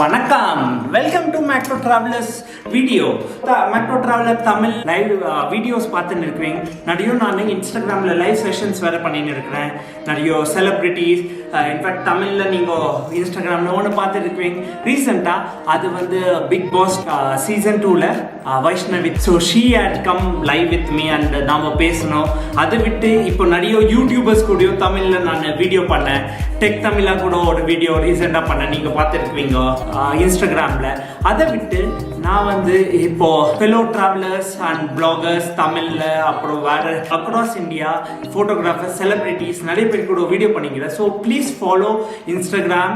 வணக்கம், welcome to macro travellers video. Macro traveller Tamil live videos பார்த்துன்னு இருக்கிறேன். நிறைய நான் இன்ஸ்டாகிராமில் லைவ் செஷன்ஸ் வேறு பண்ணின்னு இருக்கிறேன். நிறைய செலிப்ரிட்டிஸ், இன்ஃபேக்ட் தமிழில் நீங்கள் இன்ஸ்டாகிராமில் ஒன்று பார்த்துட்டு இருக்கிறீங்க. ரீசெண்டாக அது வந்து பிக் பாஸ் சீசன் 2ல் Vaishnavi, so she had come live with me and நாம் பேசணும். அதை விட்டு இப்போ நிறைய யூடியூபர்ஸ் கூடயோ தமிழில் நான் வீடியோ பண்ணேன். டெக் தமிழாக கூட ஒரு வீடியோ ரீசெண்டாக பண்ணேன், நீங்கள் பார்த்துருக்குவீங்க இன்ஸ்டாகிராமில். அதை விட்டு நான் வந்து இப்போ ஃபெலோ ட்ராவலர்ஸ் அண்ட் பிளாகர்ஸ் தமிழில், அப்புறம் வேறு அக்ராஸ் இந்தியா ஃபோட்டோகிராஃபர்ஸ், செலிப்ரிட்டிஸ் நிறைய பேர் கூட வீடியோ பண்ணிக்கிறேன். So please follow Instagram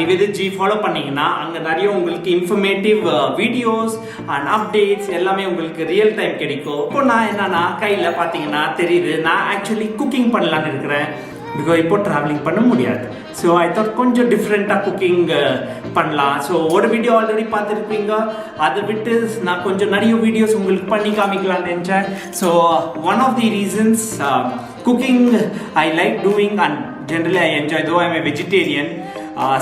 Nivedhiji. Follow பண்ணிங்கன்னா அங்கே நிறைய உங்களுக்கு இன்ஃபர்மேட்டிவ் வீடியோஸ் அண்ட் அப்டேட்ஸ் எல்லாமே உங்களுக்கு ரியல் டைம் கிடைக்கும். இப்போ நான் என்னன்னா கையில் பார்த்தீங்கன்னா தெரியுது, நான் ஆக்சுவலி குக்கிங் பண்ணலான்னு இருக்கிறேன். பிகாஸ் இப்போ ட்ராவலிங் பண்ண முடியாது. ஸோ ஐ தாட் கொஞ்சம் டிஃப்ரெண்ட்டாக குக்கிங் பண்ணலாம். ஸோ ஒரு வீடியோ ஆல்ரெடி பார்த்துருப்பீங்க. அதை விட்டு நான் கொஞ்சம் நிறைய வீடியோஸ் உங்களுக்கு பண்ணி காமிக்கலாம்னு நினச்சேன். So one of the reasons cooking I like doing and generally I enjoy. Though I M A vegetarian.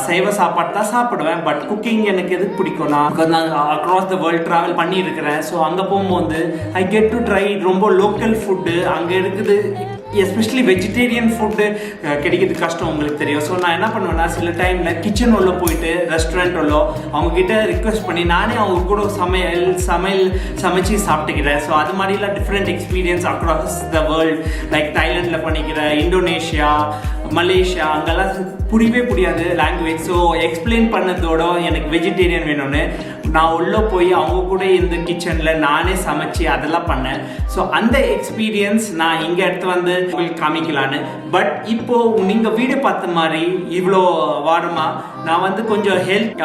சைவ சாப்பாடு தான் சாப்பிடுவேன். பட் குக்கிங் எனக்கு எதுக்கு பிடிக்கும்னா, நான் அக்ராஸ் த வேர்ல்ட் ட்ராவல் பண்ணியிருக்கிறேன். ஸோ அங்கே போகும்போது ஐ கெட் டு ட்ரை ரொம்ப லோக்கல் ஃபுட்டு அங்கே இருக்குது. எஸ்பெஷலி வெஜிடேரியன் ஃபுட்டு கிடைக்கிறது கஷ்டம், உங்களுக்கு தெரியும். ஸோ நான் என்ன பண்ணுவேன்னா, சில டைமில் கிச்சன் உள்ள போயிட்டு ரெஸ்டாரண்ட் உள்ள அவங்கக்கிட்ட ரிக்வெஸ்ட் பண்ணி நானே அவங்க கூட சமைச்சு சாப்பிட்டுக்கிறேன். ஸோ அது மாதிரிலாம் different experience across the world. Like தாய்லாண்டில் பண்ணிக்கிறேன், இந்தோனேஷியா, மலேசியா, அங்கெல்லாம் புரியாது லாங்குவேஜ். ஸோ எக்ஸ்பிளைன் பண்ணதோட எனக்கு வெஜிடேரியன் வேணும்னு நான் உள்ளே போய் அவங்க கூட இந்த கிச்சனில் நானே சமைச்சு அதெல்லாம் பண்ணேன். ஸோ அந்த எக்ஸ்பீரியன்ஸ் நான் இங்கே எடுத்து வந்து உங்களுக்கு காமிக்கலான்னு. பட் இப்போது நீங்கள் வீடியோ பார்த்த மாதிரி இவ்வளோ வாரமாக நான் வந்து கொஞ்சம் ஹெல்த்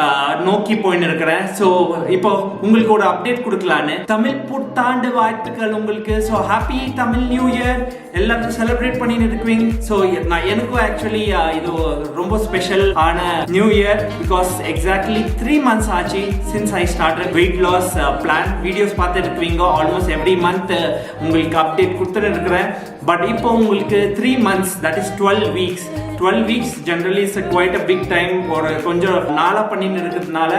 நோக்கி போயின்னு இருக்கிறேன். ஸோ இப்போ உங்களுக்கு ஒரு அப்டேட் கொடுக்கலான்னு. தமிழ் புத்தாண்டு வாழ்த்துக்கள் உங்களுக்கு. So happy Tamil new year. எல்லாரும் செலிப்ரேட் பண்ணின்னு இருக்குவீங்க. ஸோ நான் எனக்கும் ஆக்சுவலி இது ரொம்ப ஸ்பெஷல் ஆன new year. Because exactly 3 months ஆச்சு since I started weight loss plan. Videos பார்த்துட்டு இருக்கீங்க. ஆல்மோஸ்ட் எவ்ரி மந்த் உங்களுக்கு அப்டேட் கொடுத்துட்டு இருக்கிறேன். பட் இப்போ உங்களுக்கு 3 months, that is 12 weeks. 12 weeks generally is quite a big time. ஒரு கொஞ்சம் நாளாக பண்ணின்னு இருக்கிறதுனால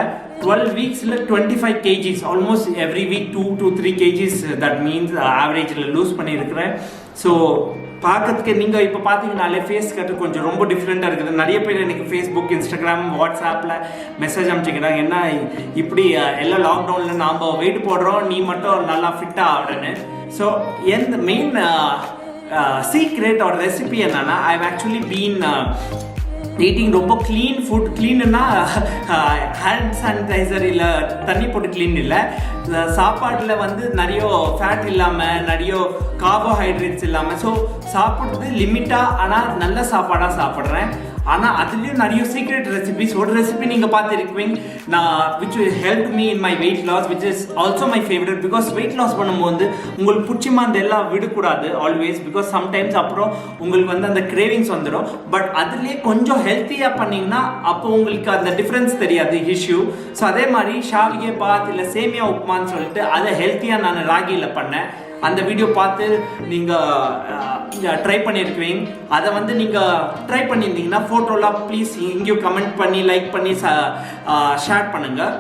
12 weeksல 25 kgs, almost every week 2 to 3 kgs, that means ஆவரேஜில் லூஸ் பண்ணியிருக்கிறேன். ஸோ பார்க்கறதுக்கு நீங்கள் இப்போ பார்த்தீங்கனாலே ஃபேஸ் கட்டு கொஞ்சம் ரொம்ப டிஃப்ரெண்ட்டாக இருக்குது. நிறைய பேர் எனக்கு ஃபேஸ்புக், இன்ஸ்டாகிராம், வாட்ஸ்ஆப்பில் மெசேஜ் அனுப்பிச்சிக்கிறாங்க, என்ன இப்படி எல்லாம் லாக்டவுனில் நாம் வெயிட் போடுறோம், நீ மட்டும் நல்லா ஃபிட்டாக ஆகுறேன்னு. ஸோ எந்த மெயின் சீக்ரெட் ஒரு ரெசிபி என்னன்னா, I have actually been eating ரொம்ப க்ளீன் ஃபுட். க்ளீன்னா ஹேண்ட் சானிடைசர் இல்லை தண்ணி போட்டு க்ளீன் இல்லை, சாப்பாட்டில் வந்து நிறைய ஃபேட் இல்லாமல், நிறைய கார்போஹைட்ரேட்ஸ் இல்லாமல். ஸோ சாப்பிட்றது லிமிட்டாக, ஆனால் நல்ல சாப்பாடாக சாப்பிட்றேன். ஆனால் அதுலேயும் நிறைய சீக்ரெட் ரெசிபிஸ். ஒரு ரெசிபி நீங்கள் பார்த்துருக்குவீங்க நான், which help me in my weight loss, which is also my favourite. Because weight loss பண்ணும்போது உங்களுக்கு பிடிச்சிமா அந்த எல்லாம் விடக்கூடாது ஆல்வேஸ். பிகாஸ் சம்டைம்ஸ் அப்புறம் உங்களுக்கு வந்து அந்த கிரேவிங்ஸ் வந்துடும். பட் அதுலேயே கொஞ்சம் ஹெல்த்தியாக பண்ணிங்கன்னா அப்போ உங்களுக்கு அந்த டிஃப்ரென்ஸ் தெரியாது, இஷ்யூ. ஸோ அதே மாதிரி ஷாவிகே பாத் இல்லை சேமியா உப்புமான்னு சொல்லிட்டு அதை ஹெல்த்தியாக நான் ராகியில் பண்ணேன். அந்த வீடியோ பார்த்து நீங்கள் ட்ரை பண்ணியிருக்குவீங்க. அதை வந்து நீங்கள் ட்ரை பண்ணியிருந்தீங்கன்னா ஃபோட்டோலாம் ப்ளீஸ் இங்கேயும் கமெண்ட் பண்ணி, லைக் பண்ணி ஷேர் பண்ணுங்கள்.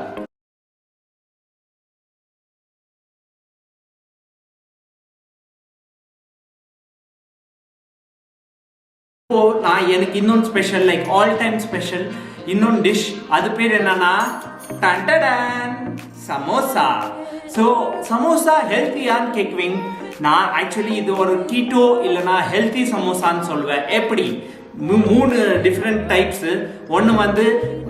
இப்போ நான் எனக்கு இன்னொன்று special, like all time special இன்னொன்று டிஷ். அது பேர் என்னன்னா டன்டடன் சமோசா. ஸோ சமோசா ஹெல்த்தியான்னு கேட்குவீங்க. நான் ஆக்சுவலி இது ஒரு கீட்டோ இல்லைனா ஹெல்த்தி சமோசான்னு சொல்லுவேன். எப்படி 3 டிஃப்ரெண்ட் டைப்ஸு. ஒன்று வந்து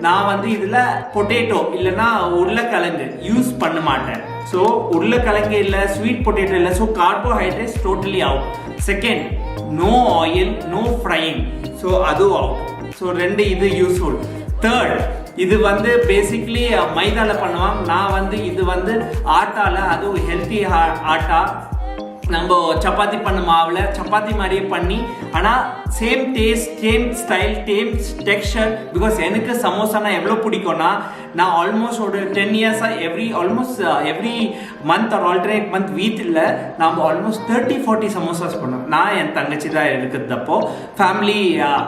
நான் வந்து இதில் பொட்டேட்டோ இல்லைனா உருளைக்கிழங்கு யூஸ் பண்ண மாட்டேன். ஸோ உருளைக்கிழங்கு இல்லை, ஸ்வீட் பொட்டேட்டோ இல்லை, so carbohydrates totally out. Second, no oil, no frying, so அதுவும் அவுட். ஸோ 2 இது யூஸ்ஃபுல். தேர்ட், இது வந்து பேசிக்லி மைதாவில் பண்ணுவாங்க. நான் வந்து இது வந்து ஆட்டாவில், அதுவும் ஹெல்த்தி ஆட்டா நம்ம சப்பாத்தி பண்ண மாவில் சப்பாத்தி மாதிரியே பண்ணி ஆனால் same taste same style same texture. Because எனக்கு சமோசானா எவ்வளோ பிடிக்கும்னா நான் ஆல்மோஸ்ட் ஒரு 10 இயர்ஸாக எவ்ரி மந்த் ஒரு ஆல்டர்னேட் மந்த் வீட்டில் நாம் ஆல்மோஸ்ட் 30-40 சமோசாஸ் பண்ணுவோம். நான் என் தங்கச்சி தான் இருக்கிறதப்போ ஃபேமிலி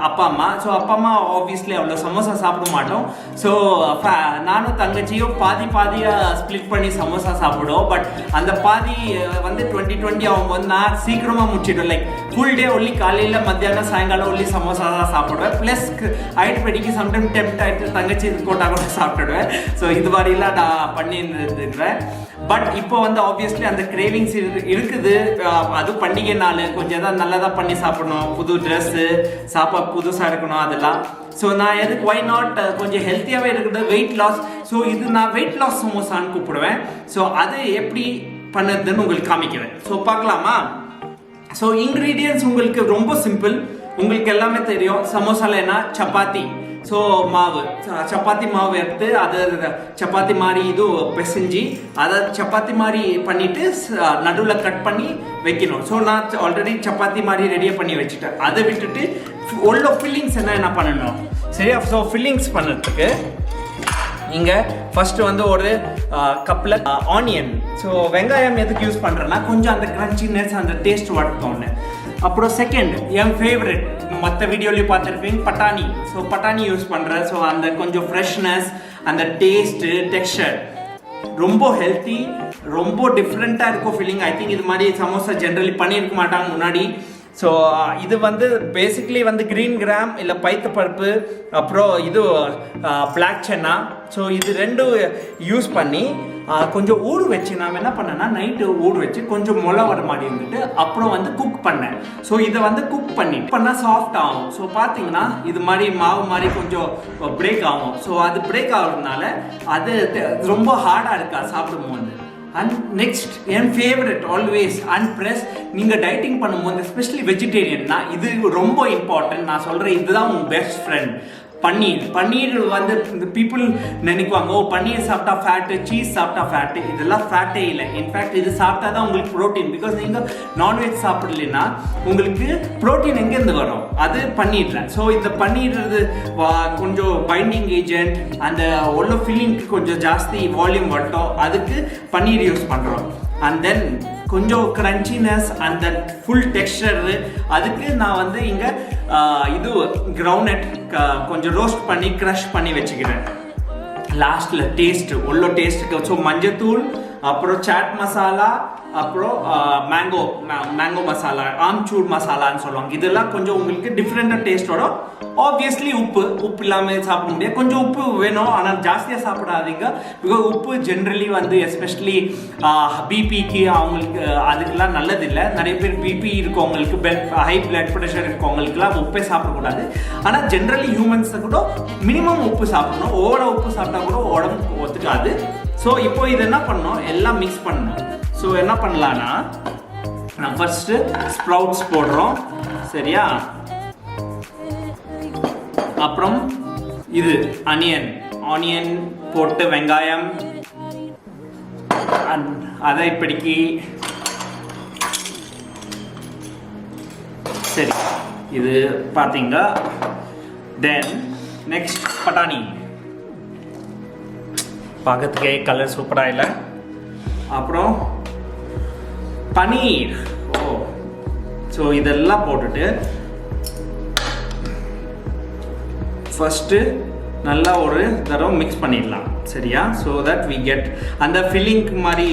அப்பா அம்மா. ஸோ அப்பா அம்மா ஆப்வியஸ்லி அவ்வளோ சமோசா சாப்பிட மாட்டோம். ஸோ நானும் தங்கச்சியும் பாதியாக ஸ்ப்ளிட் பண்ணி சமோசா சாப்பிடுவோம். பட் அந்த பாதி வந்து 2020 ஆகும்போது நான் சீக்கிரமாக முடிச்சிடுவேன். லைக் ஃபுல் டே ஒன்லி காலையில் மத்தியானம் சாயங்காலம் ஒன்லி சமோசா தான் சாப்பிடுவேன். ப்ளஸ் ஆயிட்டு சம்டைம் டெம்ட் ஆகிட்டு தங்கச்சி கோட்டா கூட சாப்பிட்டுடுவேன். ஸோ இது மாதிரிலாம் நான் பண்ணி இருந்துருக்கிறேன். பட் இப்போ வந்து ஆப்வியஸ்லி அந்த கிரேவிங்ஸ் இருக்குது. அது பண்டிகை நாள் கொஞ்சம் எதாவது நல்லதாக பண்ணி சாப்பிடணும், புது ட்ரெஸ்ஸு சாப்பாடு புதுசாக இருக்கணும் அதெல்லாம். ஸோ நான் எதுக்கு ஒய் நாட் கொஞ்சம் ஹெல்த்தியாகவே இருக்குது வெயிட் லாஸ். ஸோ இது நான் வெயிட் லாஸ் சமோசான்னு கூப்பிடுவேன். ஸோ அது எப்படி பண்ணுறதுன்னு உங்களுக்கு காமிக்கிறேன். ஸோ பார்க்கலாமா? ஸோ இன்க்ரீடியன்ட்ஸ் உங்களுக்கு ரொம்ப சிம்பிள், உங்களுக்கு எல்லாமே தெரியும். சமோசாவில் என்ன சப்பாத்தி, ஸோ மாவு சப்பாத்தி மாவு எடுத்து அதை சப்பாத்தி மாதிரி இது பிசைஞ்சு அதை சப்பாத்தி மாதிரி பண்ணிவிட்டு நடுவில் கட் பண்ணி வைக்கணும். ஸோ நான் ஆல்ரெடி சப்பாத்தி மாதிரி ரெடியாக பண்ணி வச்சுட்டேன். அதை விட்டுட்டு உள்ள ஃபில்லிங்ஸ் என்ன பண்ணணும் சரியா? ஸோ ஃபில்லிங்ஸ் பண்ணுறதுக்கு இங்கே ஃபஸ்ட்டு வந்து ஒரு கப்பில் ஆனியன். ஸோ வெங்காயம் எதுக்கு யூஸ் பண்ணுறேன்னா கொஞ்சம் அந்த க்ரன்ச்சினஸ் அந்த டேஸ்ட் வரட்டும்னு. அப்புறம் செகண்ட் என் ஃபேவரட் மற்ற வீடியோலையும் பார்த்துருப்பீங்க பட்டாணி. ஸோ பட்டாணி யூஸ் பண்ணுறேன். ஸோ அந்த கொஞ்சம் ஃப்ரெஷ்னஸ் அந்த டேஸ்ட்டு டெக்ஸ்சர் ரொம்ப ஹெல்த்தி, ரொம்ப டிஃப்ரெண்ட்டாக இருக்கும் ஃபீலிங். ஐ திங்க் இது மாதிரி சமோசா ஜென்ரலி பண்ணியிருக்க மாட்டாங்க முன்னாடி. ஸோ இது வந்து பேசிக்லி வந்து க்ரீன் கிராம் இல்லை பைத்த பருப்பு அப்புறம் இது பிளாக் சென்னா. ஸோ இது ரெண்டும் யூஸ் பண்ணி கொஞ்சம் ஊடு வச்சு நான் என்ன பண்ணேன்னா நைட்டு ஊடு வச்சு கொஞ்சம் முளை வர மாதிரி இருந்துட்டு அப்புறம் வந்து குக் பண்ணேன். ஸோ இதை வந்து குக் பண்ணால் சாஃப்ட் ஆகும். ஸோ பார்த்தீங்கன்னா இது மாதிரி மாவு மாதிரி கொஞ்சம் பிரேக் ஆகும். ஸோ அது பிரேக் ஆகுறதுனால அது ரொம்ப ஹார்டாக இருக்கா சாப்பிடும்போது. அண்ட் நெக்ஸ்ட் என் ஃபேவரட் ஆல்வேஸ் அன்ப்ரெஸ். நீங்கள் டைட்டிங் பண்ணும்போது எஸ்பெஷலி வெஜிடேரியன்னா இது ரொம்ப இம்பார்ட்டன்ட். நான் சொல்கிறேன் இதுதான் உங்கள் பெஸ்ட் ஃப்ரெண்ட். பன்னீர் வந்து இந்த பீப்புள் நினைக்குவாங்க ஓ பன்னீர் சாப்பிட்டா ஃபேட்டு, சீஸ் சாப்பிட்டா ஃபேட்டு. இதெல்லாம் ஃபேட்டே இல்லை. இன்ஃபேக்ட் இது சாப்பிட்டா தான் உங்களுக்கு ப்ரோட்டீன். பிகாஸ் நீங்கள் நான்வெஜ் சாப்பிடலைன்னா உங்களுக்கு ப்ரோட்டீன் எங்கேருந்து வரும்? அது பன்னீரில். ஸோ இந்த பன்னீர் கொஞ்சம் பைண்டிங் ஏஜென்ட் அந்த உள்ள ஃபில்லிங்க்கு கொஞ்சம் ஜாஸ்தி வால்யூம் வரட்டும், அதுக்கு பன்னீர் யூஸ் பண்ணுறோம். அண்ட் தென் கொஞ்சம் க்ரன்ச்சினஸ் அந்த ஃபுல் டெக்ஸ்சர் அதுக்கு நான் வந்து இங்கே இது கிரவுண்ட்நட் கொஞ்சம் ரோஸ்ட் பண்ணி க்ரஷ் பண்ணி வச்சுக்கிறேன். லாஸ்ட்டில் டேஸ்ட்டு உள்ள டேஸ்ட்டுக்கு ஸோ மஞ்சத்தூள் அப்புறம் சாட் மசாலா அப்புறம் மேங்கோ மசாலா ஆம்ச்சூர் மசாலான்னு சொல்லுவாங்க. இதெல்லாம் கொஞ்சம் உங்களுக்கு டிஃப்ரெண்டாக டேஸ்ட்டோட. ஆப்வியஸ்லி உப்பு இல்லாமல் சாப்பிட முடியாது. கொஞ்சம் உப்பு வேணும், ஆனால் ஜாஸ்தியாக சாப்பிடாதீங்க. பிகாஸ் உப்பு ஜென்ரலி வந்து எஸ்பெஷலி பிபிக்கு அவங்களுக்கு அதுக்கெல்லாம் நல்லதில்லை. நிறைய பேர் பிபி இருக்கவங்களுக்கு ஹை பிளட் ப்ரெஷர் இருக்கவங்களுக்குலாம் உப்பே சாப்பிடக்கூடாது. ஆனால் ஜென்ரலி ஹியூமன்ஸை கூட மினிமம் உப்பு சாப்பிடணும். ஓவராக உப்பு சாப்பிட்டா கூட உடம்புக்கு ஒத்துக்காது. ஸோ இப்போ இது என்ன பண்ணணும், எல்லாம் மிக்ஸ் பண்ணணும். ஸோ என்ன பண்ணலான்னா நான் ஃபர்ஸ்ட்டு ஸ்ப்ரவுட்ஸ் போடுறோம் சரியா? அப்புறம் இது ஆனியன் போட்டு வெங்காயம் அதை இப்படிக்கு சரி இது பார்த்தீங்க. தென் நெக்ஸ்ட் பட்டாணி பார்க்கறதுக்கே கலர் சூப்பராக இல்லை. அப்புறம் பன்னீர். ஸோ இதெல்லாம் போட்டுட்டு ஃபஸ்ட்டு நல்லா ஒரு தடவை மிக்ஸ் பண்ணிடலாம் சரியா? ஸோ தட் வி கெட் அந்த ஃபில்லிங் மாதிரி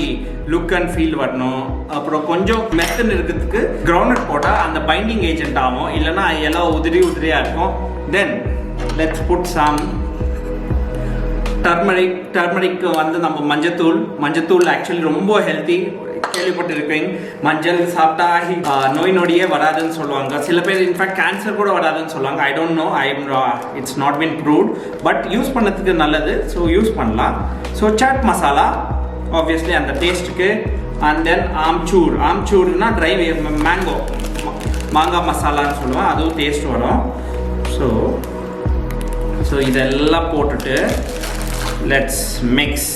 லுக் அண்ட் ஃபீல் வரணும். அப்புறம் கொஞ்சம் மெத்தன் இருக்கிறதுக்கு கிரவுண்ட்நட் போட்டால் அந்த பைண்டிங் ஏஜென்ட் ஆகும், இல்லைன்னா எல்லாம் உதிரியாக இருக்கும். Then let's put some turmeric வந்து நம்ம மஞ்சத்தூள் ஆக்சுவலி ரொம்ப ஹெல்த்தி. கேள்விப்பட்டிருக்கீங்க மஞ்சள் சாப்பிட்டா நோய் நொடியே வராதுன்னு சொல்லுவாங்க. சில பேர் இன்ஃபேக்ட் கேன்சர் கூட வராதுன்னு சொல்லுவாங்க. I don't know, it's not been proved, but use பண்ணதுக்கு நல்லது. ஸோ யூஸ் பண்ணலாம். ஸோ சாட் மசாலா ஆப்வியஸ்லி அந்த டேஸ்ட்டுக்கு. அண்ட் தென் ஆம்ச்சூர்னா ட்ரை மாங்காய் மசாலான்னு சொல்லுவேன், அதுவும் டேஸ்ட் வரும். ஸோ இதெல்லாம் போட்டுட்டு லெட்ஸ் மிக்ஸ்.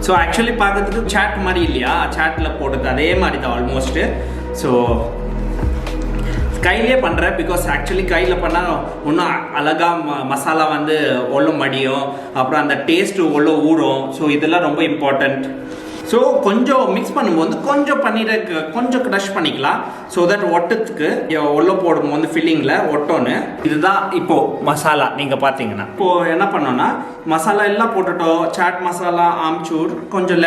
ஸோ ஆக்சுவலி பார்க்கறதுக்கு சாட் மாதிரி இல்லையா, சாட்டில் போட்டது அதே மாதிரி தான் ஆல்மோஸ்ட்டு. ஸோ கையிலே பண்ணுறேன், பிகாஸ் ஆக்சுவலி கையில் பண்ணால் இன்னும் அழகாக மசாலா வந்து ஒல்ல மடியும், அப்புறம் அந்த டேஸ்ட்டு ஒல்ல ஊறும். ஸோ இதெல்லாம் ரொம்ப இம்பார்ட்டண்ட். ஸோ கொஞ்சம் மிக்ஸ் பண்ணும்போது கொஞ்சம் பன்னீரை கொஞ்சம் க்ரஷ் பண்ணிக்கலாம், ஸோ தட் ஒட்டத்துக்கு உள்ள போடும்போது ஃபில்லிங்கில் ஒட்டோன்னு. இதுதான் இப்போது மசாலா. நீங்கள் பார்த்தீங்கன்னா இப்போது என்ன பண்ணோன்னா மசாலா எல்லாம் போட்டுட்டோம். சாட் மசாலா, ஆம்ச்சூர், கொஞ்சம்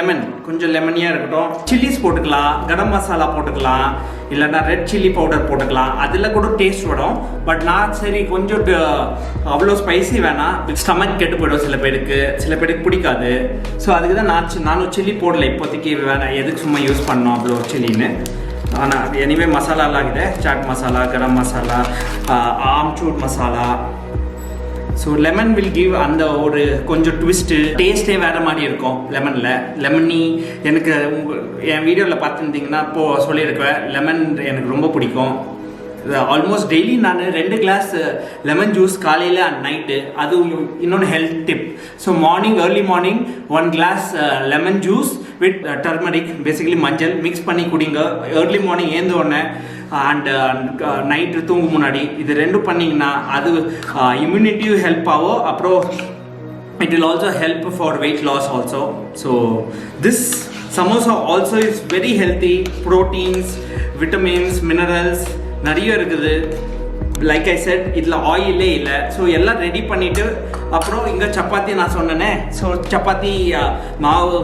லெமனியாக இருக்கட்டும். சில்லிஸ் போட்டுக்கலாம், கரம் மசாலா போட்டுக்கலாம், இல்லைன்னா ரெட் சில்லி பவுடர் போட்டுக்கலாம். அதில் கூட டேஸ்ட் வரும். பட் நான் சரி கொஞ்சம் அவ்வளோ ஸ்பைசி வேணாம், ஸ்டமக் கெட்டு போய்டும் சில பேருக்கு பிடிக்காது. ஸோ அதுக்கு தான் நானும் சில்லி போடல இப்போதைக்கு. வேணாம், எதுக்கு சும்மா யூஸ் பண்ணோம் அவ்வளோ சில்லின்னு. ஆனால் எனிவே மசாலாலாம் ஆகுது. Chaat masala, garam masala, amchur masala. So lemon will give அந்த ஒரு கொஞ்சம் ட்விஸ்ட்டு, டேஸ்ட்டே வேறு மாதிரி இருக்கும் லெமனில். லெமனி எனக்கு என் வீடியோவில் பார்த்துருந்தீங்கன்னா இப்போது சொல்லியிருக்கேன், லெமன் எனக்கு ரொம்ப பிடிக்கும். ஆல்மோஸ்ட் டெய்லி நான் 2 கிளாஸ் லெமன் ஜூஸ் காலையில் அண்ட் நைட்டு. அது இன்னொன்று health tip. So early morning 1 glass lemon juice with turmeric, basically மஞ்சள் மிக்ஸ் பண்ணி குடிங்க ஏர்லி மார்னிங் ஏந்த உடனே அண்ட் நைட்டு தூங்கும் முன்னாடி. இது ரெண்டும் பண்ணிங்கன்னா அது இம்யூனிட்டியும் ஹெல்ப் ஆகும். அப்புறம் it will also help for weight loss also. So this samosa also is very healthy, proteins, vitamins, minerals நிறைய இருக்குது. லைக் ஐ செட் இதில் ஆயிலே இல்லை. ஸோ எல்லாம் ரெடி பண்ணிவிட்டு அப்புறம் இங்கே சப்பாத்தி நான் சொன்னேனே, ஸோ சப்பாத்தி மாவு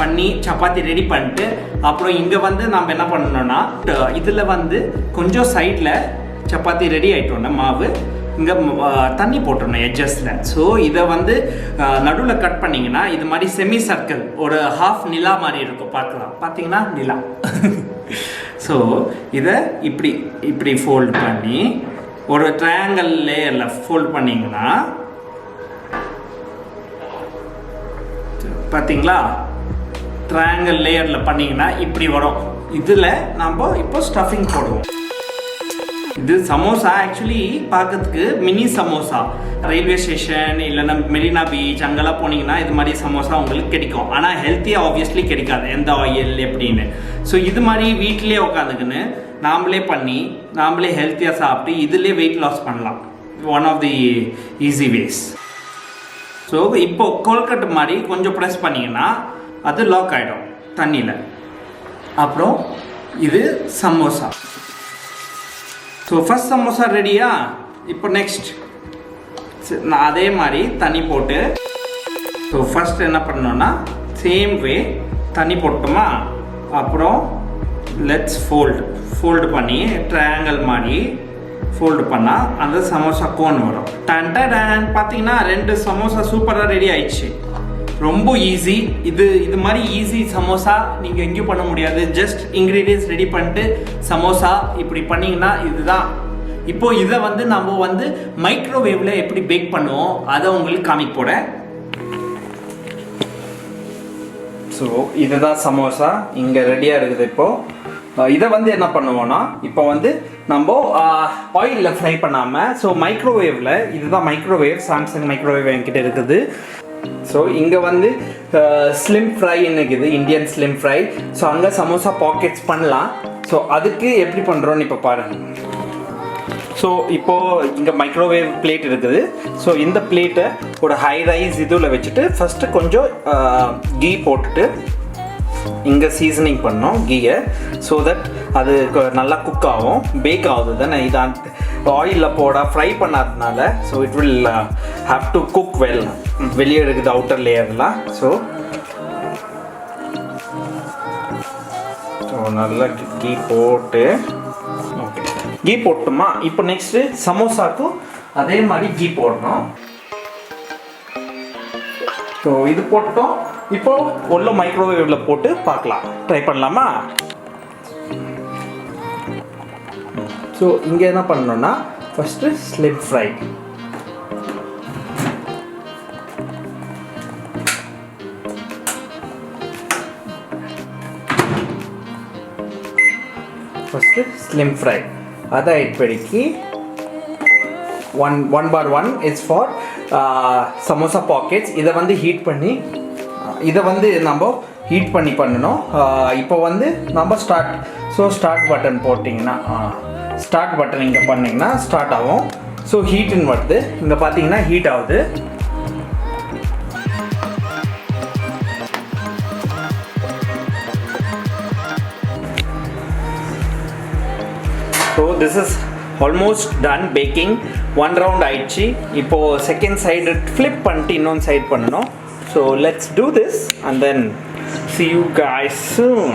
பண்ணி சப்பாத்தி ரெடி பண்ணிட்டு அப்புறம் இங்கே வந்து நம்ம என்ன பண்ணணும்னா இதில் வந்து கொஞ்சம் சைடில் சப்பாத்தி ரெடி ஆகிட்டோன்னா மாவு இங்கே தண்ணி போட்டுடணும் எட்ஜஸில். ஸோ இதை வந்து நடுவில் கட் பண்ணிங்கன்னா இது மாதிரி செமி சர்க்கிள் ஒரு ஹாஃப் நிலா மாதிரி இருக்கும். பார்த்தீங்கன்னா நிலா. ஸோ இதை இப்படி ஃபோல்ட் பண்ணி ஒரு ட்ரையாங்கிள் லேயரில் ஃபோல்ட் பண்ணிங்கன்னா பார்த்தீங்களா, ட்ரையாங்கிள் லேயரில் பண்ணிங்கன்னா இப்படி வரும். இதில் நம்ம இப்போ ஸ்டஃபிங் போடுவோம். இது சமோசா ஆக்சுவலி பார்க்கறதுக்கு மினி சமோசா. ரயில்வே ஸ்டேஷன் இல்லைன்னா மெரினா பீச் அங்கெல்லாம் போனீங்கன்னா இது மாதிரி சமோசா உங்களுக்கு கிடைக்கும். ஆனால் ஹெல்த்தியாக ஆப்வியஸ்லி கிடைக்காது, எந்த ஆயில் எப்படின்னு. ஸோ இது மாதிரி வீட்டிலே உட்காந்துக்குன்னு நாமளே பண்ணி நாமளே ஹெல்த்தியாக சாப்பிட்டு இதிலே வெயிட் லாஸ் பண்ணலாம். One of the easy ways. So இப்போ கொல்கட்டை மாதிரி கொஞ்சம் ப்ரெஸ் பண்ணிங்கன்னா அது லாக் ஆகிடும் தண்ணியில். அப்புறம் இது சமோசா. ஸோ ஃபஸ்ட் சமோசா ரெடியா? இப்போ நெக்ஸ்ட் நான் அதே மாதிரி தண்ணி போட்டு, ஸோ ஃபஸ்ட் என்ன பண்ணோன்னா சேம் வே தண்ணி போட்டோமா, அப்புறம் லெட்ஸ் ஃபோல்டு பண்ணி ட்ரையாங்கிள் மாதிரி ஃபோல்டு பண்ணால் அந்த சமோசா கோன் வரும். டன் பார்த்தீங்கன்னா 2 சமோசா சூப்பராக ரெடி ஆயிடுச்சு. ரொம்ப ஈஸி. இது மாதிரி ஈஸி சமோசா நீங்கள் எங்கேயும் பண்ண முடியாது. ஜஸ்ட் இன்க்ரீடியன்ஸ் ரெடி பண்ணிட்டு சமோசா இப்படி பண்ணிங்கன்னா இதுதான். இப்போது இதை வந்து நம்ம வந்து மைக்ரோவேவில் எப்படி பேக் பண்ணுவோம் அதை உங்களுக்கு காமிக்க போகிறேன். ஸோ இதுதான் சமோசா இங்கே ரெடியாக இருக்குது. இப்போது இதை வந்து என்ன பண்ணுவோன்னா இப்போ வந்து நம்ம ஆயிலில் ஃப்ரை பண்ணாமல் ஸோ மைக்ரோவேவில், இதுதான் மைக்ரோவேவ், சாம்சங் மைக்ரோவேவ் என்கிட்ட இருக்குது. ஸோ இங்கே வந்து ஸ்லிம் ஃப்ரை இருக்குது, இந்தியன் ஸ்லிம் ஃப்ரை. ஸோ அங்கே சமோசா பாக்கெட்ஸ் பண்ணலாம். ஸோ அதுக்கு எப்படி பண்ணுறோன்னு இப்போ பாருங்கள். ஸோ இப்போது இங்கே மைக்ரோவேவ் பிளேட் இருக்குது. ஸோ இந்த பிளேட்டை ஒரு ஹை ரைஸ் இதில் வச்சுட்டு ஃபஸ்ட்டு கொஞ்சம் கீ போட்டுட்டு இங்கே சீசனிங் பண்ணோம் கீயை. ஸோ தட் அது நல்லா குக் ஆகும், பேக் ஆகுது தானே. இதான் ஆயிலில் ஃப்ரை பண்ணாததுனால so it will have to cook well. வெளியே இருக்குது அவுட்டர் லேயர்லாம். ஸோ நல்லா கீ போட்டு ஓகே கீ போட்டோமா. இப்போ நெக்ஸ்ட்டு சமோசாக்கும் அதே மாதிரி கீ போடணும். ஸோ இது போட்டோம். இப்போ உள்ள மைக்ரோவேவில் போட்டு பார்க்கலாம், ட்ரை பண்ணலாமா? ஸோ இங்கே என்ன பண்ணணும்னா first slim fry. First slim fry அதை இப்படிக்கு 1/1 இஸ் ஃபார் சமோசா பாக்கெட்ஸ். இதை வந்து ஹீட் பண்ணி இதை வந்து நம்ம ஹீட் பண்ணி பண்ணணும். இப்போ வந்து நம்ம ஸ்டார்ட் பட்டன் போட்டிங்கன்னா ஸ்டார்ட் பட்டன் இங்கே பண்ணிங்கன்னா ஸ்டார்ட் ஆகும். ஸோ ஹீட்டுன்னு வருது. இங்கே பார்த்தீங்கன்னா ஹீட் ஆகுது. So this is almost done baking. 1 round ஆயிடுச்சு. இப்போது செகண்ட் சைடு ஃப்ளிப் பண்ணிட்டு இன்னொன்று சைட் பண்ணணும். So let's do this and then see you guys soon.